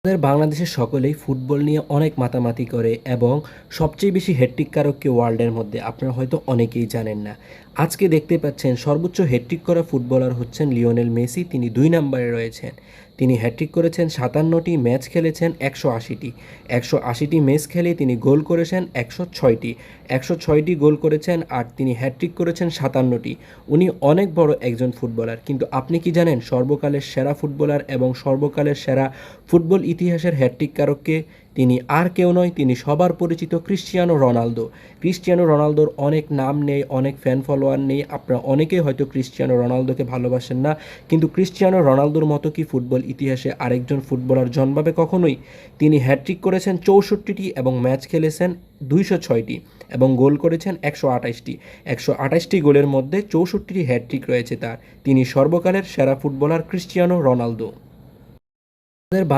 আমাদের বাংলাদেশের সকলেই ফুটবল নিয়ে অনেক মাতামাতি করে এবং সবচেয়ে বেশি হ্যাট্রিক কারক কে ওয়ার্ল্ডের মধ্যে আপনারা হয়তো অনেকেই জানেন না। আজকে দেখতে পাচ্ছেন সর্বোচ্চ হ্যাট্রিক করা ফুটবলার হচ্ছেন লিওনেল মেসি। তিনি ২ নম্বরে রয়েছেন। তিনি হ্যাট্রিক করেছেন ৫৭টি, ম্যাচ খেলেছেন ১৮০টি। ১৮০টি ম্যাচ খেলে তিনি গোল করেছেন ১০৬টি। ১০৬টি গোল করেছেন আর তিনি হ্যাট্রিক করেছেন ৫৭টি। উনি অনেক বড় একজন ফুটবলার। কিন্তু আপনি কি জানেন সর্বকালের সেরা ফুটবলার এবং সর্বকালের সেরা ফুটবল ইতিহাসের হ্যাট্রিক কারককে? তিনি আর কেউ নয়, তিনি সবার পরিচিত ক্রিশ্চিয়ানো রোনালদো। ক্রিশ্চিয়ানো রোনালদোর অনেক নাম নেই, অনেক ফ্যান ফলোয়ার নেই। আপনারা অনেকেই হয়তো ক্রিশ্চিয়ানো রোনালদোকে ভালোবাসেন না, কিন্তু ক্রিশ্চিয়ানো রোনালদোর মতো কি ফুটবল ইতিহাসে আরেকজন ফুটবলার জন্মাবে কখনোই? তিনি হ্যাট্রিক করেছেন ৬৪টি এবং ম্যাচ খেলেছেন ২০৬টি এবং গোল করেছেন ১২৮টি। ১২৮টি গোলের মধ্যে ৬৪টি হ্যাট্রিক রয়েছে তার। তিনি সর্বকালের সেরা ফুটবলার ক্রিশ্চিয়ানো রোনালদো।